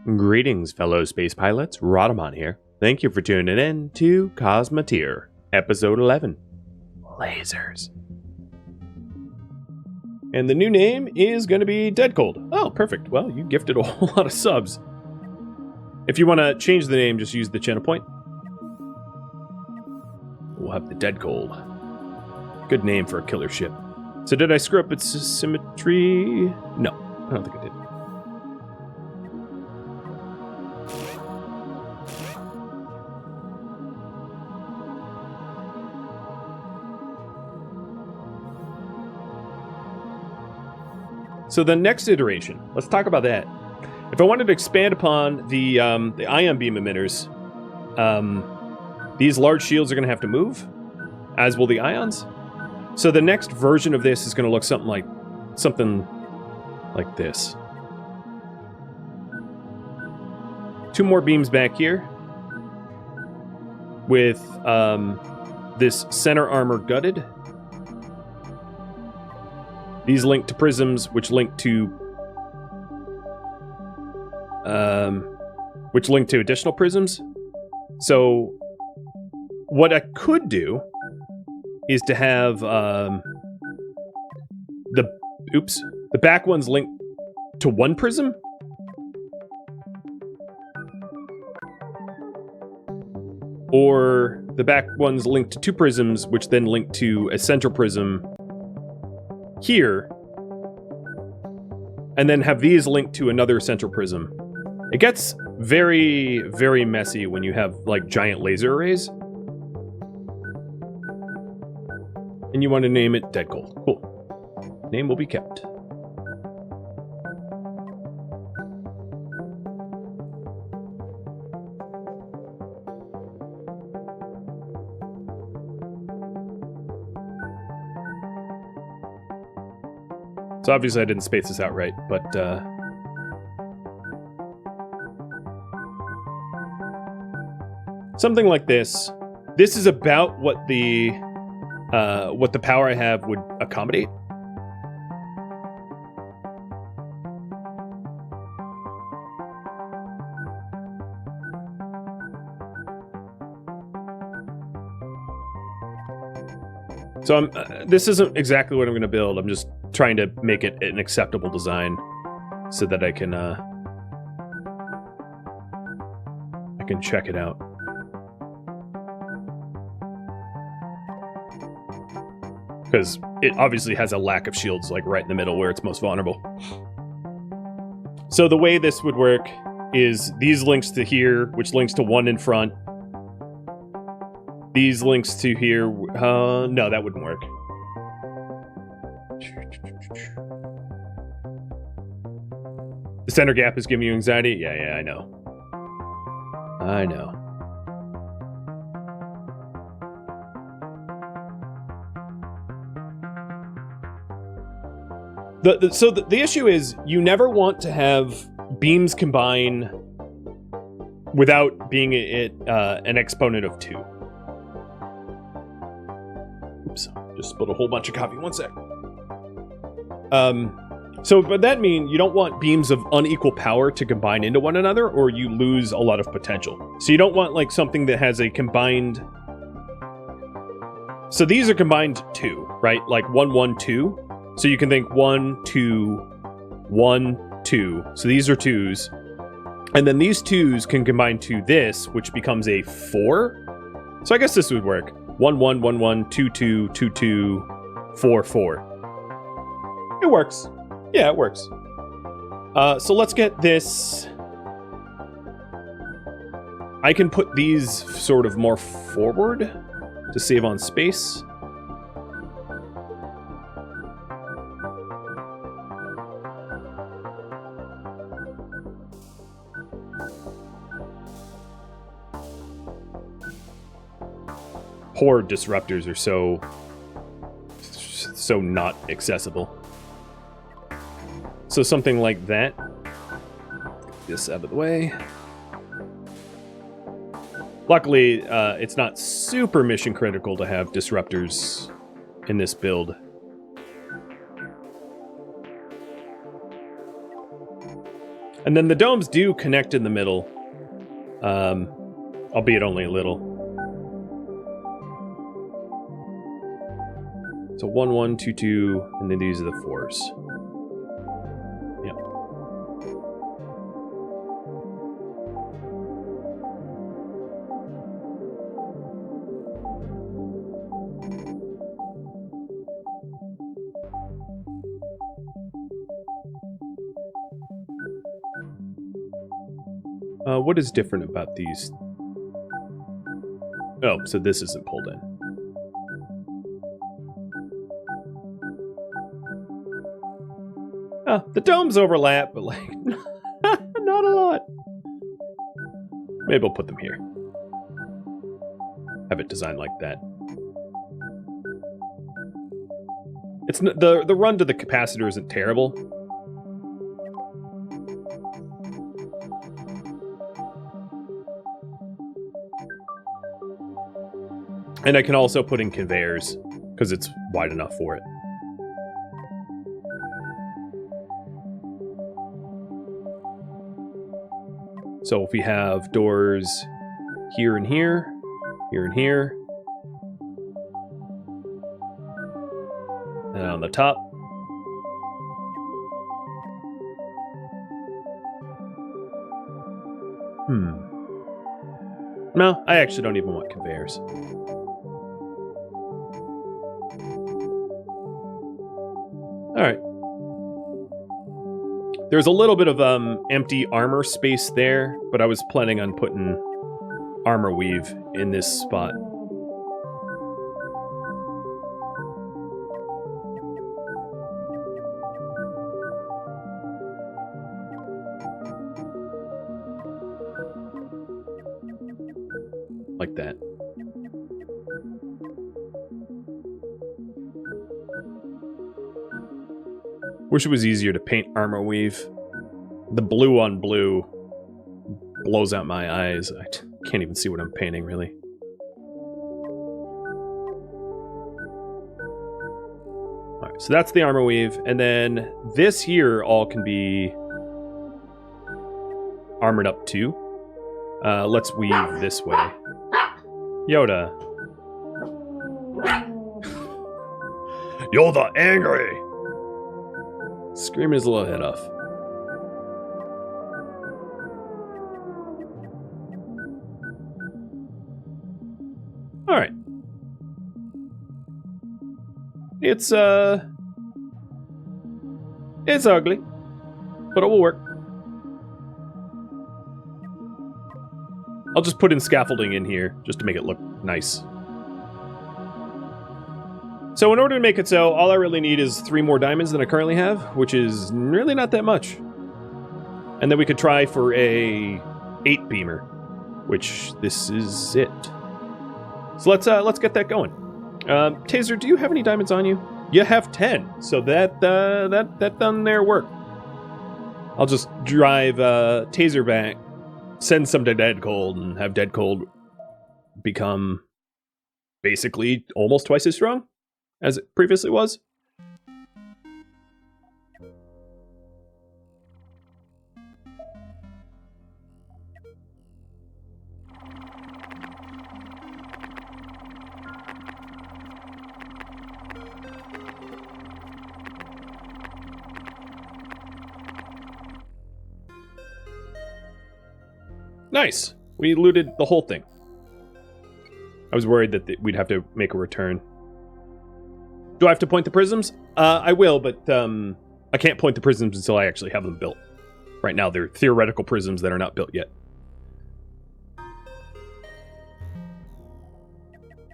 Greetings, fellow space pilots. Rhadamant here. Thank you for tuning in to Cosmoteer, Episode 11, Lasers. And the new name is going to be Dead Cold. Oh, perfect. Well, you gifted a whole lot of subs. If you want to change the name, just use the channel point. We'll have the Dead Cold. Good name for a killer ship. So did I screw up its symmetry? No, I don't think I did. So the next iteration, let's talk about that. If I wanted to expand upon the ion beam emitters, these large shields are going to have to move, as will the ions. So the next version of this is going to look something like this. Two more beams back here, with this center armor gutted. These link to prisms, which link to additional prisms. So what I could do is to have the back ones link to one prism. Or the back ones link to two prisms, which then link to a central prism here, and then have these linked to another central prism. It gets very, very messy when you have, like, giant laser arrays. And you want to name it Dead Cold. Cool. Name will be kept. So obviously I didn't space this out right, but something like this. This is about what the power I have would accommodate. So this isn't exactly what I'm going to build. I'm just trying to make it an acceptable design so that I can check it out. Because it obviously has a lack of shields, like right in the middle where it's most vulnerable. So the way this would work is these links to here, which links to one in front. These links to here. No, that wouldn't work. The center gap is giving you anxiety? Yeah, I know. I know. The issue is you never want to have beams combine without being an exponent of 2. Oops, just spilled a whole bunch of coffee. One sec. So but that means you don't want beams of unequal power to combine into one another, or you lose a lot of potential. So you don't want like something that has a combined. So these are combined 2, right? Like 1, 1, 2. So you can think 1, 2, 1, 2. So these are 2s. And then these 2s can combine to this, which becomes a 4. So I guess this would work. 1, 1, 1, 1, 2, 2, 2, 2, 4, 4. It works. Yeah, it works. So let's get this. I can put these sort of more forward to save on space. Poor disruptors are so not accessible. So something like that. Get this out of the way. Luckily, it's not super mission critical to have disruptors in this build. And then the domes do connect in the middle, albeit only a little. So 1, 1, 2, 2, and then these are the 4s. Yep. What is different about these? Oh, so this isn't pulled in. The domes overlap, but like, not a lot. Maybe I'll put them here. Have it designed like that. It's the run to the capacitor isn't terrible. And I can also put in conveyors, because it's wide enough for it. So if we have doors here and here, here and here, and on the top, no, I actually don't even want conveyors. All right. There's a little bit of empty armor space there, but I was planning on putting armor weave in this spot. Like that. Wish it was easier to paint armor weave. The blue on blue blows out my eyes. I can't even see what I'm painting, really. Alright, so that's the armor weave. And then this here all can be armored up too. Let's weave this way. Yoda. Yoda angry! Screaming his little head off. Alright. It's ugly, but it will work. I'll just put in scaffolding in here, just to make it look nice. So in order to make it so, all I really need is 3 more diamonds than I currently have, which is really not that much. And then we could try for a 8-beamer, which this is it. So let's get that going. Taser, do you have any diamonds on you? You have 10, so that done their work. I'll just drive Taser back, send some to Dead Cold, and have Dead Cold become basically almost twice as strong as it previously was. Nice. We looted the whole thing. I was worried that we'd have to make a return. Do I have to point the prisms? I will, but I can't point the prisms until I actually have them built. Right now, they're theoretical prisms that are not built yet.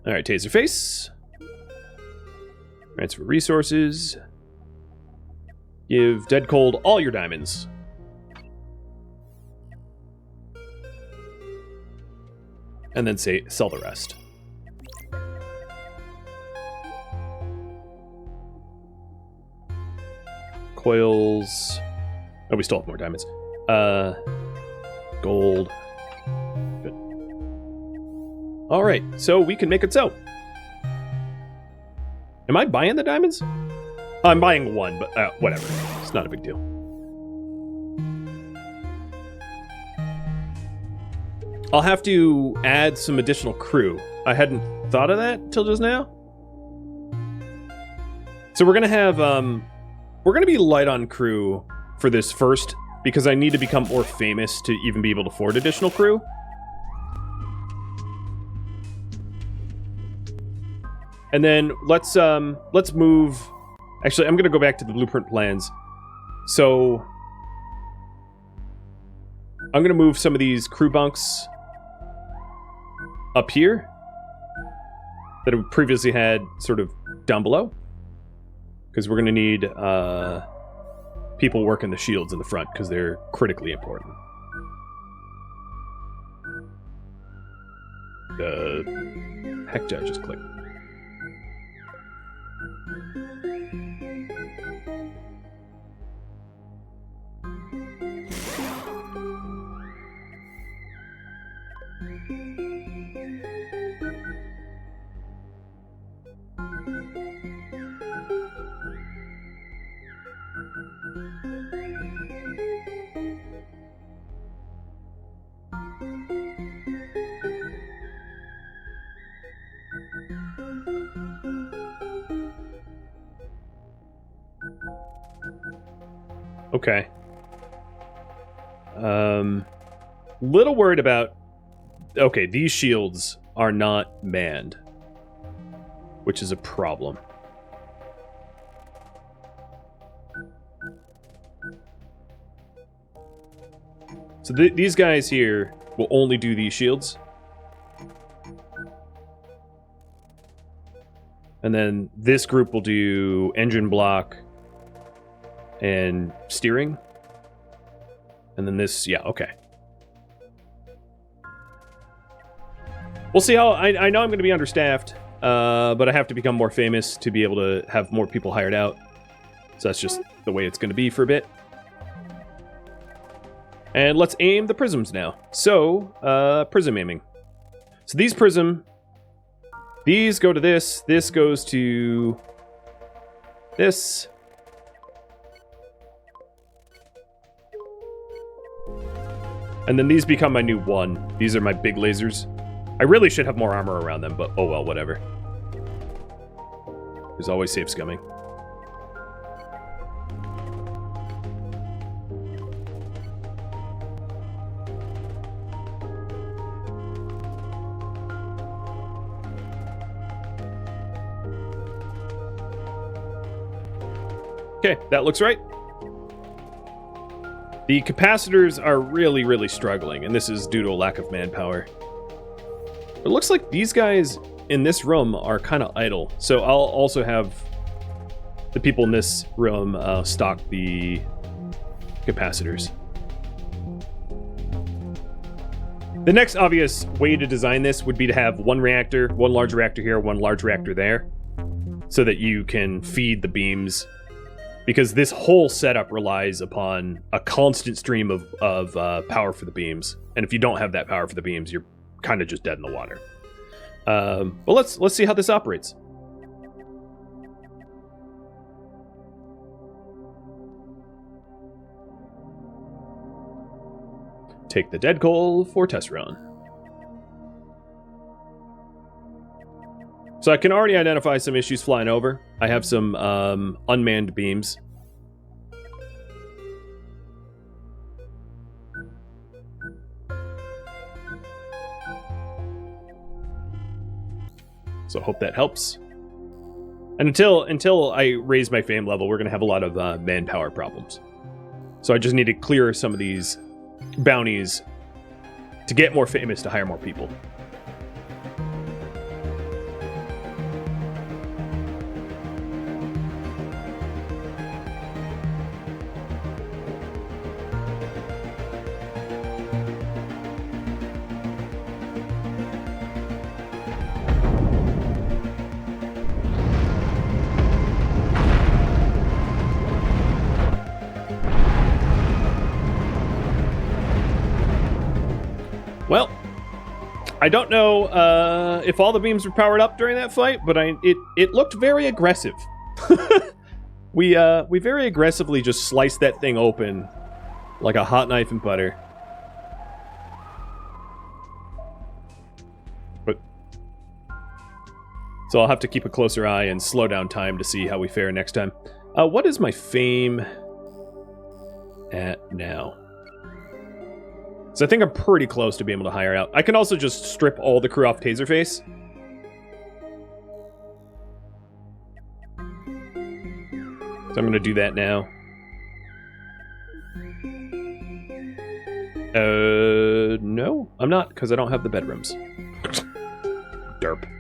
Alright, Taser Face. Transfer resources. Give Dead Cold all your diamonds. And then say, sell the rest. Coils. Oh, we still have more diamonds. Gold. Good. All right, so we can make it so. Am I buying the diamonds? I'm buying one, but whatever. It's not a big deal. I'll have to add some additional crew. I hadn't thought of that till just now. So we're gonna have we're gonna be light on crew for this first because I need to become more famous to even be able to afford additional crew. And then let's move. Actually, I'm gonna go back to the blueprint plans. So I'm gonna move some of these crew bunks up here that we previously had sort of down below, because we're gonna need people working the shields in the front because they're critically important. The heck did I just click? Okay. Little worried about... Okay, these shields are not manned, which is a problem. So these guys here will only do these shields. And then this group will do engine block and steering. And then this, yeah, okay. We'll see how... I know I'm going to be understaffed, but I have to become more famous to be able to have more people hired out. So that's just the way it's going to be for a bit. And let's aim the prisms now. So, prism aiming. So these go to this. This goes to this. And then these become my new one. These are my big lasers. I really should have more armor around them, but oh well, whatever. There's always safe scumming. Okay, that looks right. The capacitors are really, really struggling, and this is due to a lack of manpower. It looks like these guys in this room are kind of idle, so I'll also have the people in this room stock the capacitors. The next obvious way to design this would be to have one reactor, one large reactor here, one large reactor there, so that you can feed the beams. Because this whole setup relies upon a constant stream of power for the beams. And if you don't have that power for the beams, you're kind of just dead in the water. But let's see how this operates. Take the dead coal for test run. So I can already identify some issues flying over. I have some unmanned beams. So I hope that helps. And until I raise my fame level, we're going to have a lot of manpower problems. So I just need to clear some of these bounties to get more famous, to hire more people. Well, I don't know if all the beams were powered up during that fight, but it looked very aggressive. We very aggressively just sliced that thing open like a hot knife and butter. So I'll have to keep a closer eye and slow down time to see how we fare next time. What is my fame at now? So I think I'm pretty close to being able to hire out. I can also just strip all the crew off Taserface. So I'm going to do that now. No, I'm not, because I don't have the bedrooms. Derp.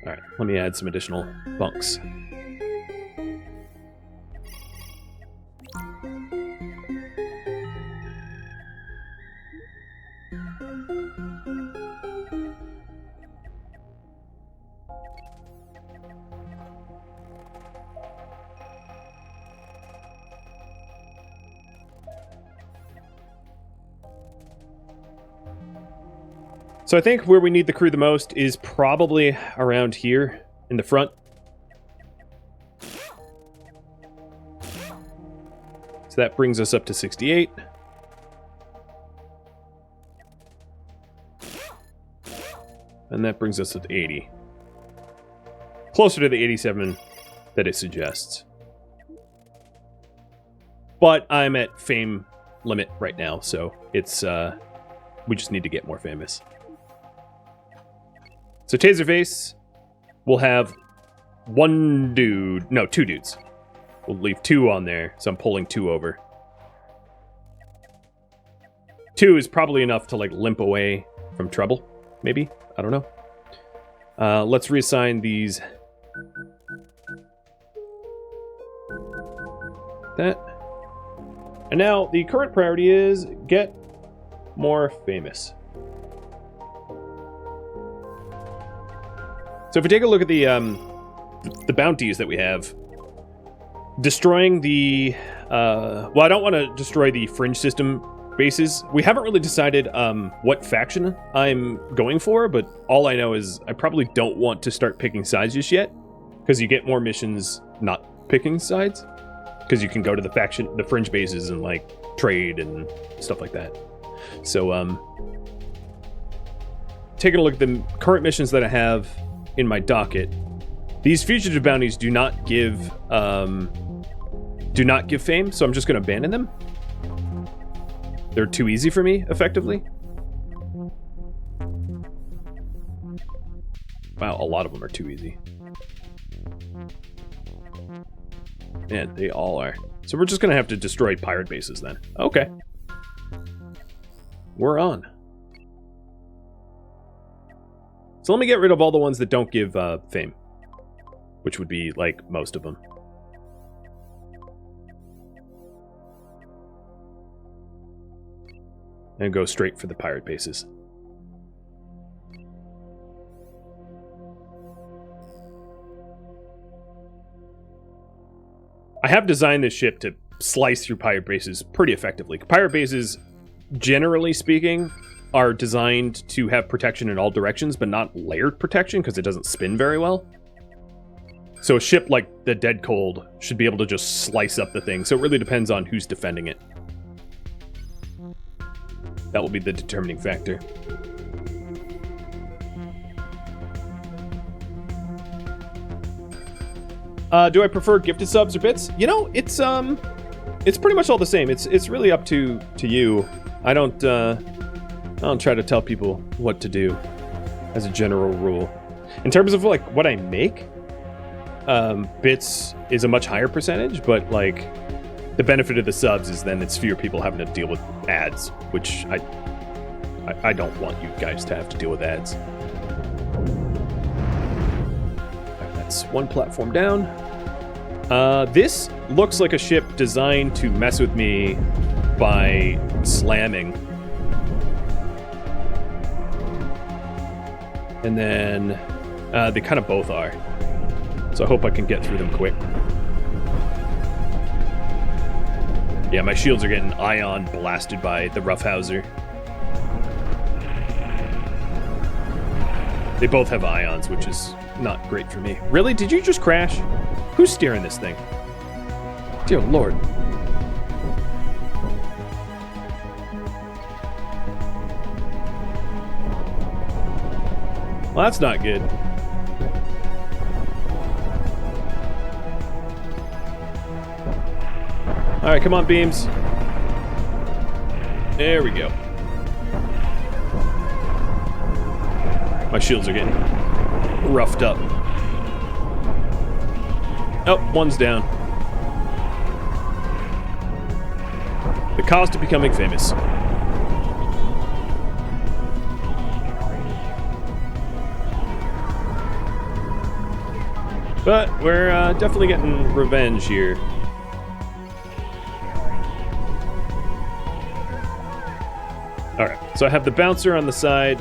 Alright, let me add some additional bunks. So I think where we need the crew the most is probably around here in the front. So that brings us up to 68. And that brings us to 80. Closer to the 87 that it suggests. But I'm at fame limit right now, so it's we just need to get more famous. So Taserface will have one dude, no, two dudes. We'll leave two on there, so I'm pulling two over. Two is probably enough to like limp away from trouble, maybe? I don't know. Let's reassign these. That. And now the current priority is get more famous. So if we take a look at the bounties that we have, destroying the well, I don't want to destroy the fringe system bases. We haven't really decided what faction I'm going for, but all I know is I probably don't want to start picking sides just yet, because you get more missions not picking sides, because you can go to the fringe bases and like trade and stuff like that. So taking a look at the current missions that I have in my docket, these fugitive bounties do not give fame, so I'm just going to abandon them. They're too easy for me, effectively. Wow, a lot of them are too easy. Man, they all are. So we're just going to have to destroy pirate bases then. Okay. We're on. So let me get rid of all the ones that don't give fame, which would be, like, most of them. And go straight for the pirate bases. I have designed this ship to slice through pirate bases pretty effectively. Pirate bases, generally speaking, are designed to have protection in all directions, but not layered protection because it doesn't spin very well. So a ship like the Dead Cold should be able to just slice up the thing. So it really depends on who's defending it. That will be the determining factor. Do I prefer gifted subs or bits? You know, it's pretty much all the same. It's really up to you. I don't try to tell people what to do as a general rule. In terms of like what I make, bits is a much higher percentage, but like the benefit of the subs is then it's fewer people having to deal with ads, which I don't want you guys to have to deal with ads. Right, that's one platform down. This looks like a ship designed to mess with me by slamming. And then they kind of both are. So I hope I can get through them quick. Yeah, my shields are getting ion blasted by the Roughhouser. They both have ions, which is not great for me. Really? Did you just crash? Who's steering this thing? Dear Lord. Well, that's not good. Alright, come on, beams. There we go. My shields are getting roughed up. Oh, one's down. The cost of becoming famous. But we're definitely getting revenge here. Alright, so I have the bouncer on the side.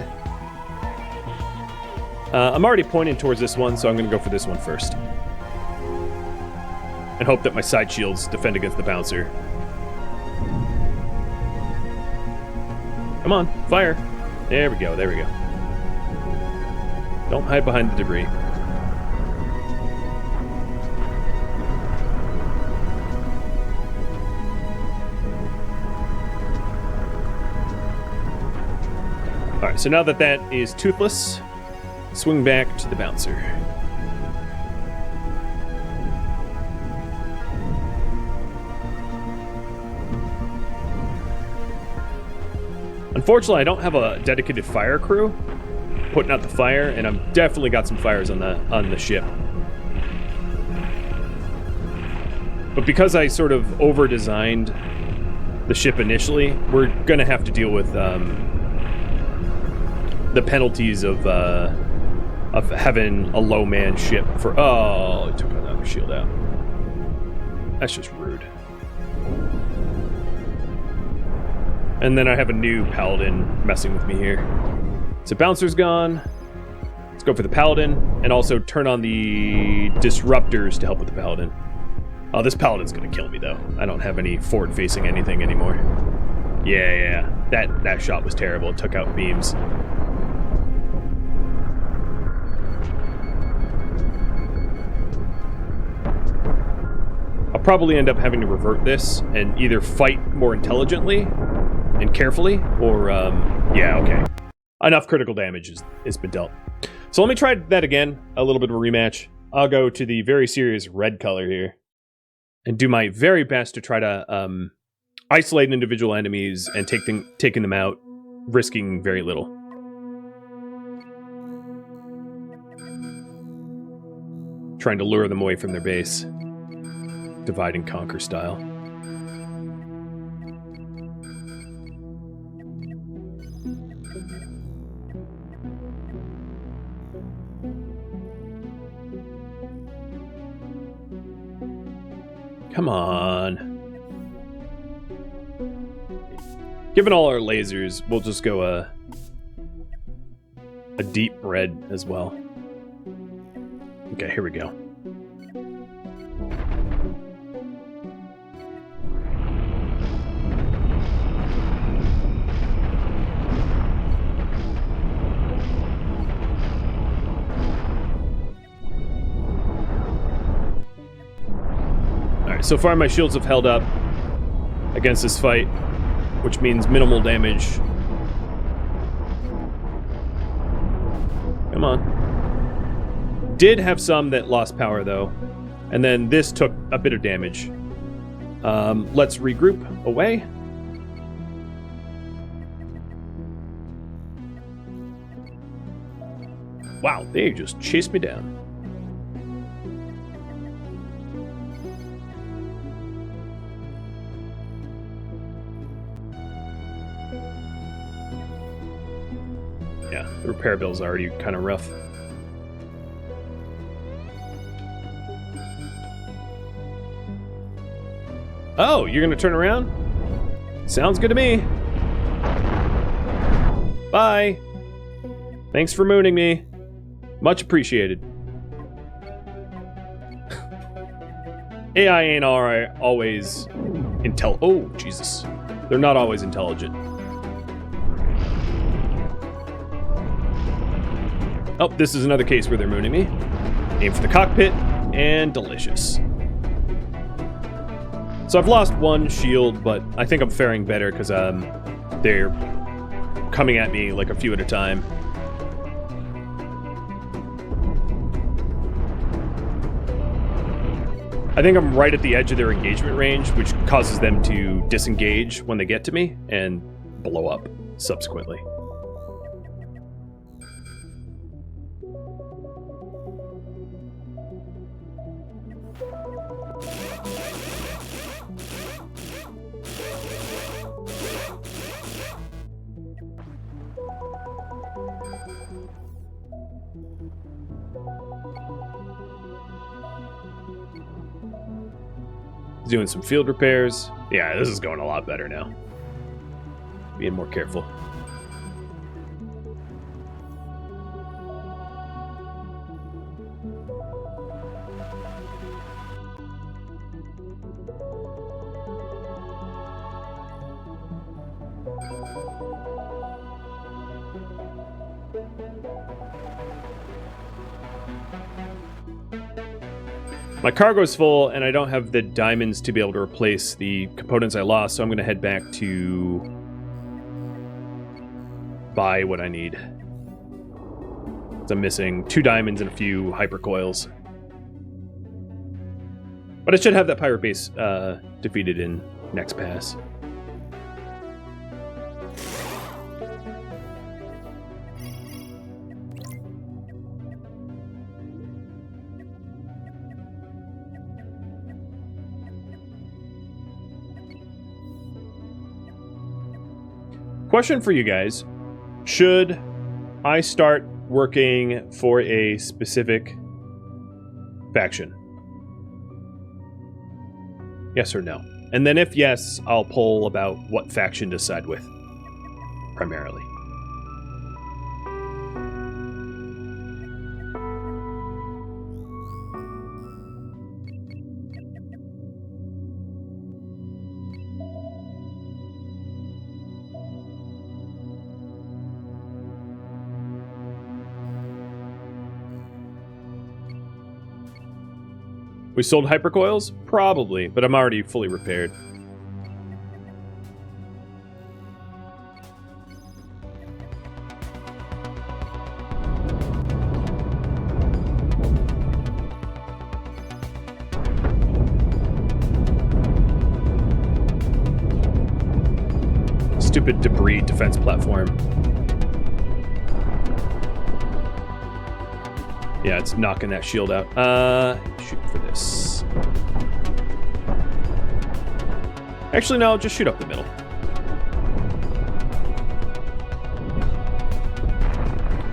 I'm already pointing towards this one, so I'm going to go for this one first. And hope that my side shields defend against the bouncer. Come on, fire. There we go, there we go. Don't hide behind the debris. Alright, so now that that is toothless, swing back to the bouncer. Unfortunately, I don't have a dedicated fire crew putting out the fire, and I've definitely got some fires on the ship. But because I sort of over-designed the ship initially, we're gonna have to deal with the penalties of having a low-man ship for... Oh, it took another shield out. That's just rude. And then I have a new paladin messing with me here. So bouncer's gone. Let's go for the paladin, and also turn on the disruptors to help with the paladin. Oh, this paladin's gonna kill me though. I don't have any forward-facing anything anymore. Yeah. That shot was terrible. It took out beams. I'll probably end up having to revert this and either fight more intelligently and carefully, or, yeah, okay. Enough critical damage has been dealt. So let me try that again, a little bit of a rematch. I'll go to the very serious red color here, and do my very best to try to isolate individual enemies and taking them out, risking very little. Trying to lure them away from their base. Divide and conquer style. Come on. Given all our lasers, we'll just go a deep red as well. Okay, here we go. So far, my shields have held up against this fight, which means minimal damage. Come on. Did have some that lost power, though, and then this took a bit of damage. Let's regroup away. Wow, they just chased me down. Yeah, the repair bill's already kind of rough. Oh, you're gonna turn around? Sounds good to me. Bye. Thanks for mooning me. Much appreciated. AI ain't always Oh, Jesus. They're not always intelligent. Oh, this is another case where they're mooning me. Aim for the cockpit, and delicious. So I've lost one shield, but I think I'm faring better because they're coming at me like a few at a time. I think I'm right at the edge of their engagement range, which causes them to disengage when they get to me and blow up subsequently. Doing some field repairs. Yeah, this is going a lot better now. Being more careful. My cargo's full, and I don't have the diamonds to be able to replace the components I lost, so I'm going to head back to buy what I need. So I'm missing 2 diamonds and a few hypercoils. But I should have that pirate base defeated in next pass. Question for you guys. Should I start working for a specific faction? Yes or no? And then if yes, I'll poll about what faction to side with, primarily. We sold hypercoils? Probably, but I'm already fully repaired. Stupid debris defense platform. Yeah, it's knocking that shield out. Shoot for this. Actually, no, just shoot up the middle.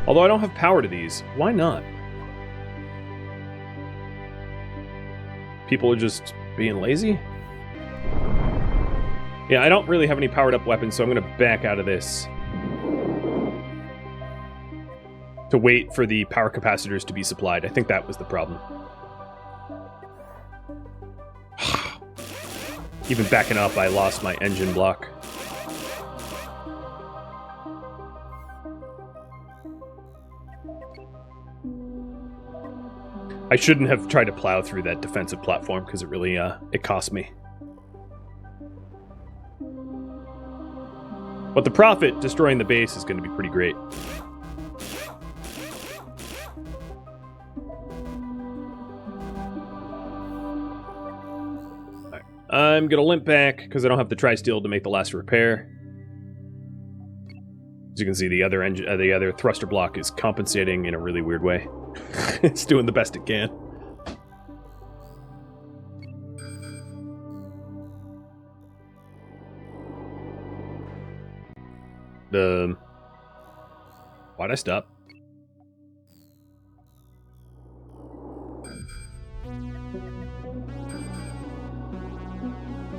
Although I don't have power to these. Why not? People are just being lazy? Yeah, I don't really have any powered up weapons, so I'm going to back out of this. To wait for the power capacitors to be supplied. I think that was the problem. Even backing up, I lost my engine block. I shouldn't have tried to plow through that defensive platform because it really, it cost me. But the profit destroying the base is going to be pretty great. I'm going to limp back because I don't have the tri-steel to make the last repair. As you can see, the other thruster block is compensating in a really weird way. It's doing the best it can. Why'd I stop?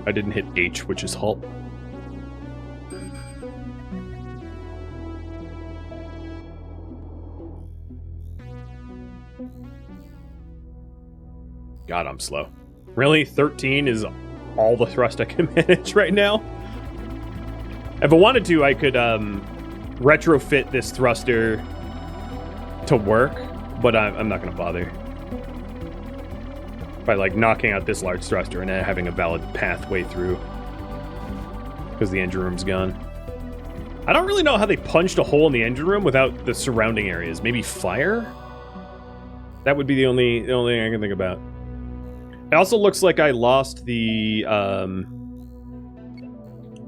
I didn't hit H, which is halt. God, I'm slow. Really? 13 is all the thrust I can manage right now? If I wanted to, I could retrofit this thruster to work, but I'm not going to bother. By like knocking out this large thruster and then having a valid pathway through. Because the engine room's gone. I don't really know how they punched a hole in the engine room without the surrounding areas. Maybe fire? That would be the only thing I can think about. It also looks like I lost the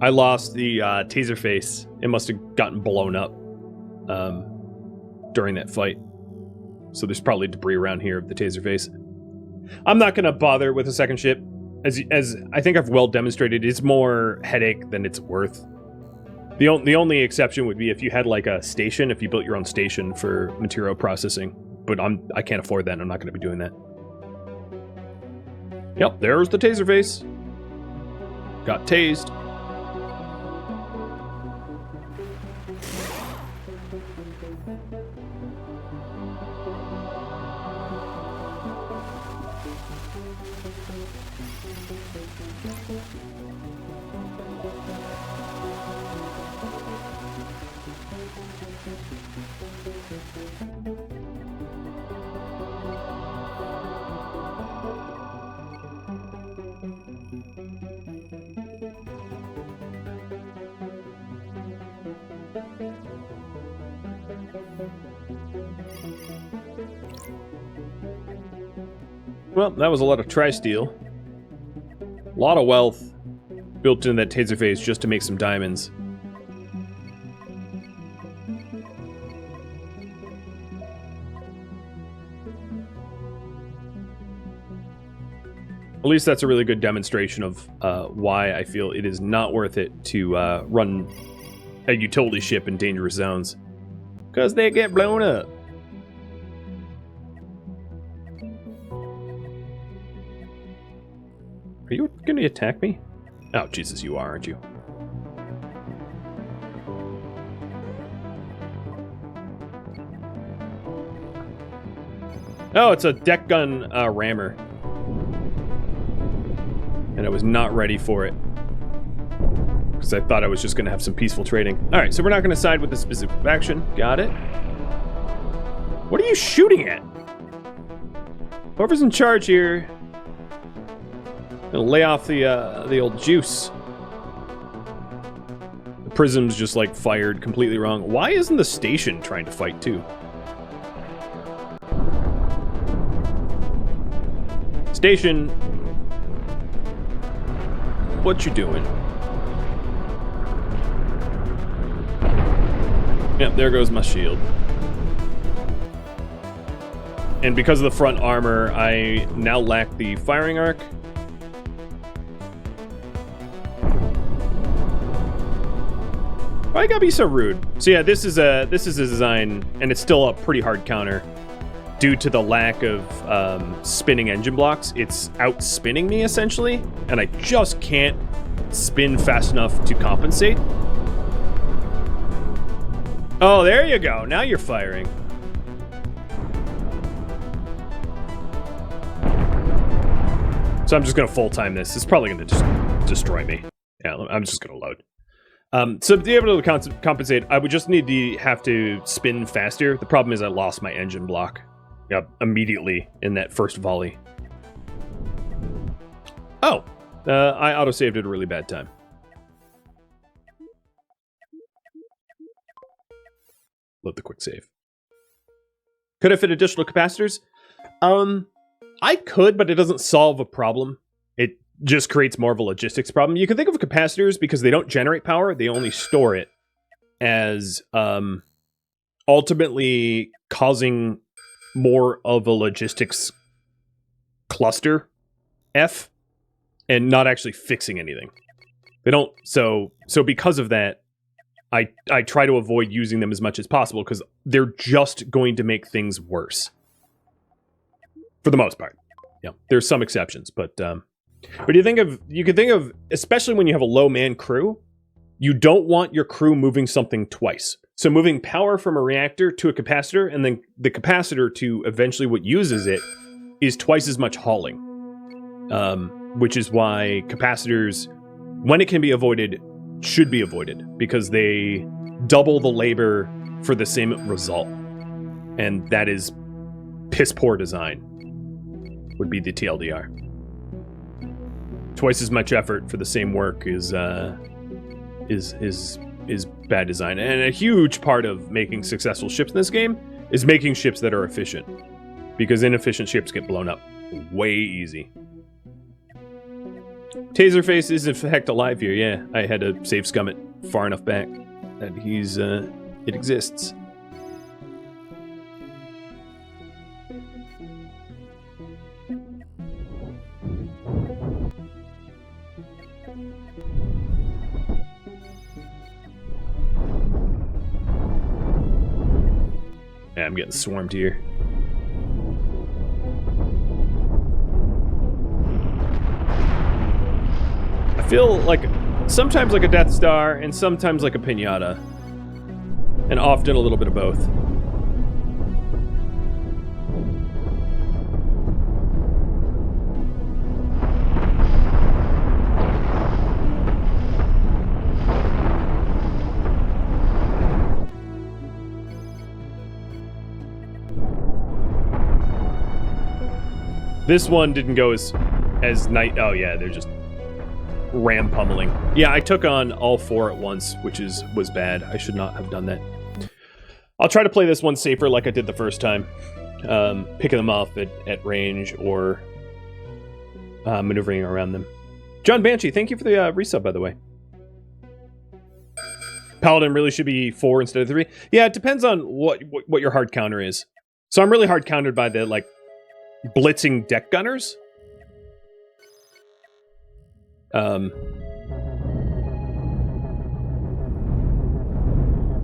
taser face. It must have gotten blown up during that fight. So there's probably debris around here of the taser face. I'm not going to bother with a second ship. As I think I've well demonstrated, it's more headache than it's worth. The only exception would be if you had like a station, if you built your own station for material processing. But I can't afford that, and I'm not going to be doing that. Yep, there's the taser face. Got tased. Well, that was a lot of tri-steel. A lot of wealth built into that taser face just to make some diamonds. At least that's a really good demonstration of why I feel it is not worth it to run a utility ship in dangerous zones. Because they get blown up. Are you going to attack me? Oh, Jesus, you are, aren't you? Oh, it's a deck gun rammer. And I was not ready for it. Because I thought I was just going to have some peaceful trading. Alright, so we're not going to side with the specific faction. Got it. What are you shooting at? Whoever's in charge here... Gonna lay off the old juice. The prism's just like fired completely wrong. Why isn't the station trying to fight too? Station, what you doing? Yep, there goes my shield. And because of the front armor, I now lack the firing arc. Why you gotta be so rude? So yeah, this is a design, and it's still a pretty hard counter due to the lack of spinning engine blocks. It's out-spinning me essentially, and I just can't spin fast enough to compensate. Oh, there you go. Now you're firing. So I'm just gonna full time this. It's probably gonna just destroy me. Yeah, I'm just gonna load. So to be able to compensate, I would just need to have to spin faster. The problem is I lost my engine block immediately in that first volley. Oh, I autosaved at a really bad time. Load the quick save. Could I fit additional capacitors? I could, but it doesn't solve a problem. It just creates more of a logistics problem. You can think of capacitors because they don't generate power, they only store it, as ultimately causing more of a logistics cluster F and not actually fixing anything. They don't, so because of that, I try to avoid using them as much as possible because they're just going to make things worse. For the most part. Yeah, there's some exceptions, but you can think of, especially when you have a low man crew, you don't want your crew moving something twice. So moving power from a reactor to a capacitor, and then the capacitor to eventually what uses it, is twice as much hauling. Which is why capacitors, when it can be avoided, should be avoided, because they double the labor for the same result. And that is piss poor design, would be the TLDR. Twice as much effort for the same work is bad design. And a huge part of making successful ships in this game is making ships that are efficient, because inefficient ships get blown up way easy. Taserface is in fact alive here, yeah. I had to save Scummit far enough back that he's, it exists. Yeah, I'm getting swarmed here. I feel like sometimes like a Death Star and sometimes like a Pinata. And often a little bit of both. This one didn't go as night. Oh yeah, they're just ram pummeling. Yeah, I took on all 4 at once, which was bad. I should not have done that. I'll try to play this one safer like I did the first time. Picking them off at range or maneuvering around them. John Banshee, thank you for the resub, by the way. Paladin really should be 4 instead of 3. Yeah, it depends on what your hard counter is. So I'm really hard countered by the, like, blitzing deck gunners.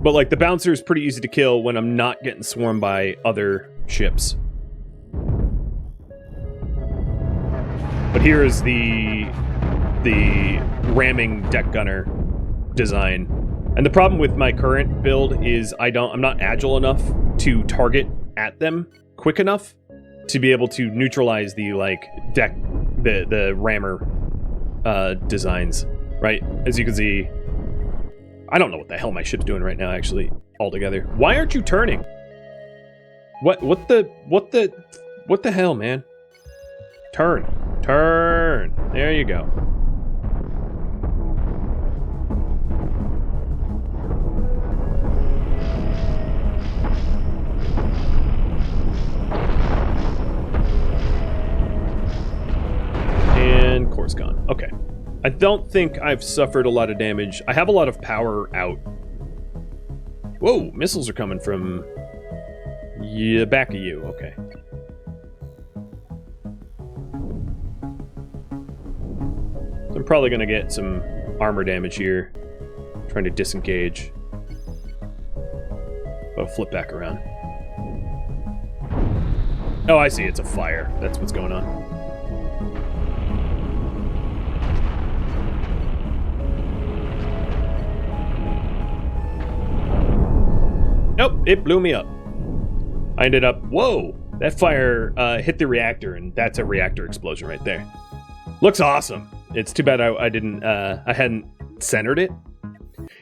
But like the bouncer is pretty easy to kill when I'm not getting swarmed by other ships. But here is the ramming deck gunner design. And the problem with my current build is I'm not agile enough to target at them quick enough to be able to neutralize the the rammer designs, right? As you can see, I don't know what the hell my ship's doing right now, actually, altogether. Why aren't you turning? What the hell, man? Turn. There you go. And core's gone. Okay. I don't think I've suffered a lot of damage. I have a lot of power out. Whoa, missiles are coming from... yeah, back of you. Okay. So I'm probably going to get some armor damage here. Trying to disengage. But I'll flip back around. Oh, I see. It's a fire. That's what's going on. Nope, it blew me up. I ended up... whoa! That fire hit the reactor, and that's a reactor explosion right there. Looks awesome. It's too bad I hadn't centered it.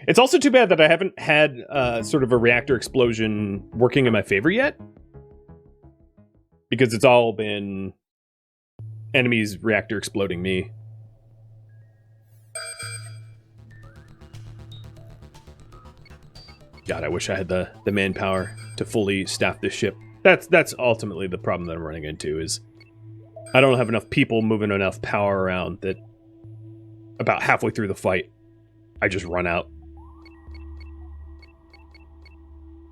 It's also too bad that I haven't had sort of a reactor explosion working in my favor yet. Because it's all been enemies reactor exploding me. God, I wish I had the manpower to fully staff this ship. That's ultimately the problem that I'm running into, is I don't have enough people moving enough power around that about halfway through the fight, I just run out.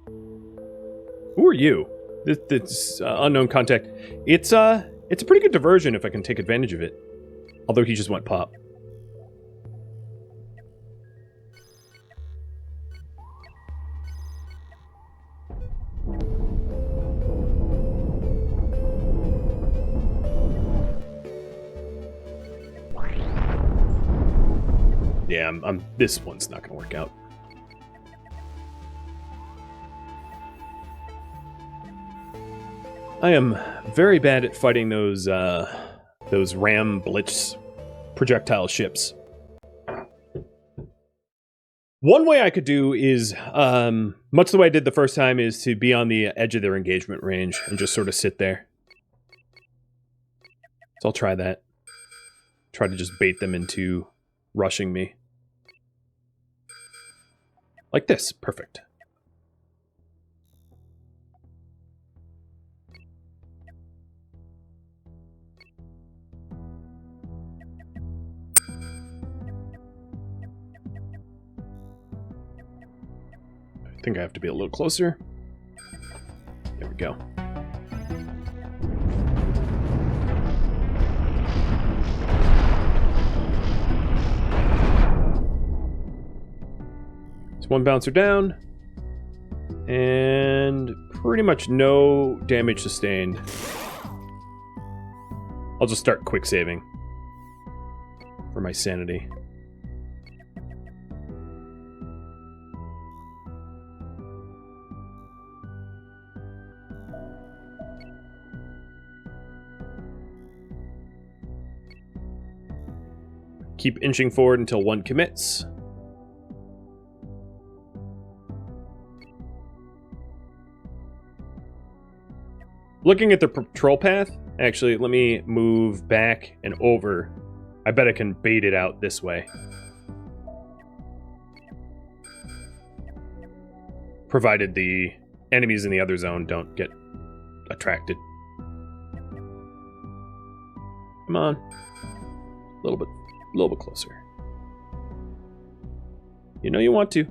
Who are you? This unknown contact. It's a pretty good diversion if I can take advantage of it. Although he just went pop. Yeah, this one's not gonna work out. I am very bad at fighting those ram blitz projectile ships. One way I could do is, much the way I did the first time, is to be on the edge of their engagement range and just sort of sit there. So I'll try that. Try to just bait them into rushing me. Like this. Perfect. think I have to be a little closer. There we go. So one bouncer down. And pretty much no damage sustained. I'll just start quick saving for my sanity. Keep inching forward until one commits. Looking at the patrol path, actually, let me move back and over. I bet I can bait it out this way. Provided the enemies in the other zone don't get attracted. Come on. A little bit closer. You know you want to.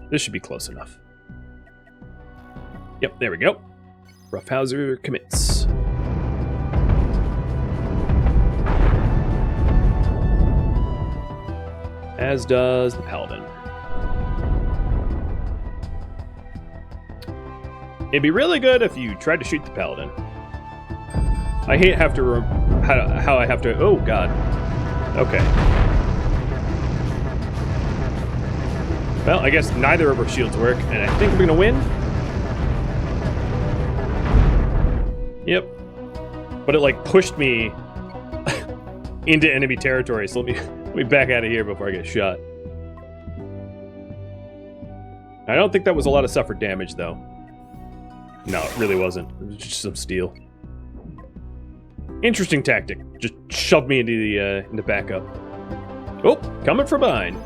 This should be close enough. Yep, there we go. Roughhouser commits. As does the Paladin. It'd be really good if you tried to shoot the Paladin. I hate how I have to... Oh, God. Okay. Well, I guess neither of our shields work, and I think we're gonna win. Yep. But it, like, pushed me into enemy territory, so let me back out of here before I get shot. I don't think that was a lot of suffered damage, though. No, it really wasn't. It was just some steel. Interesting tactic. Just shoved me into backup. Oh, coming from behind.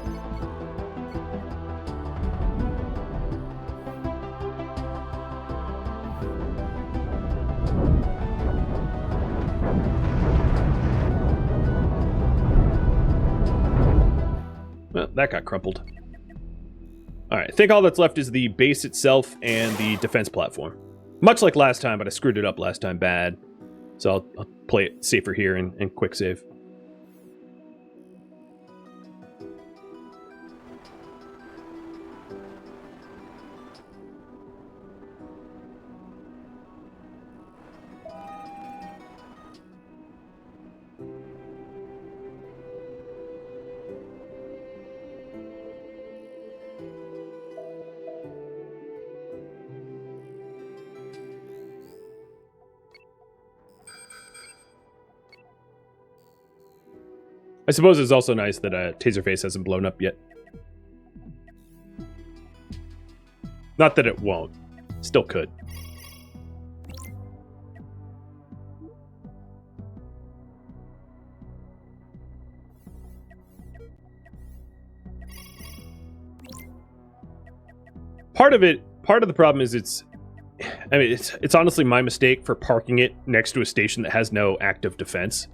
Well, that got crumpled. Alright, I think all that's left is the base itself and the defense platform. Much like last time, but I screwed it up last time bad. So I'll play it safer here and quick save. I suppose it's also nice that Taserface hasn't blown up yet. Not that it won't. Still could. Part of the problem is it's honestly my mistake for parking it next to a station that has no active defense.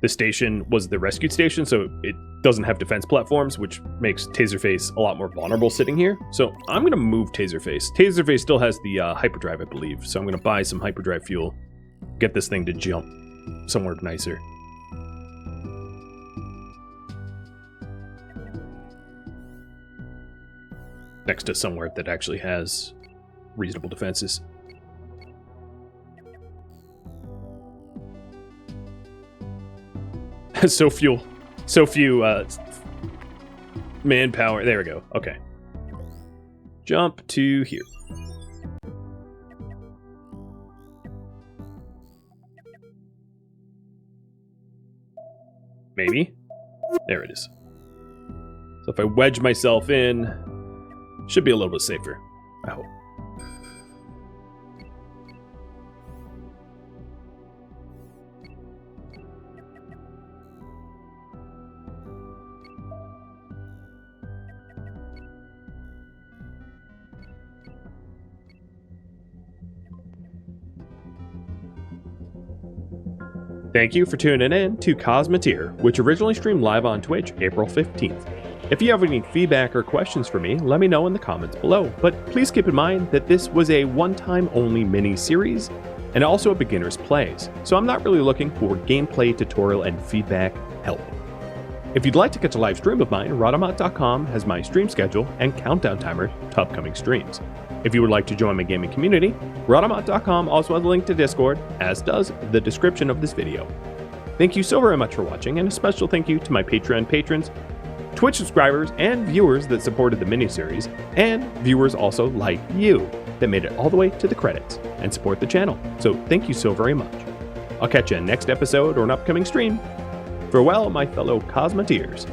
The station was the rescued station, so it doesn't have defense platforms, which makes Taserface a lot more vulnerable sitting here. So I'm going to move Taserface. Taserface still has the hyperdrive, I believe, so I'm going to buy some hyperdrive fuel, get this thing to jump somewhere nicer. Next to somewhere that actually has reasonable defenses. so few manpower. There we go. Okay. Jump to here. Maybe. There it is. So if I wedge myself in, should be a little bit safer, I hope. Thank you for tuning in to Cosmoteer, which originally streamed live on Twitch April 15th. If you have any feedback or questions for me, let me know in the comments below, but please keep in mind that this was a one-time only mini-series and also a beginner's plays, so I'm not really looking for gameplay, tutorial, and feedback help. If you'd like to catch a live stream of mine, Rhadamant.com has my stream schedule and countdown timer to upcoming streams. If you would like to join my gaming community, Rhadamant.com also has a link to Discord, as does the description of this video. Thank you so very much for watching, and a special thank you to my Patreon patrons, Twitch subscribers, and viewers that supported the miniseries, and viewers also like you that made it all the way to the credits and support the channel. So thank you so very much. I'll catch you in next episode or an upcoming stream. Farewell, my fellow Cosmoteers.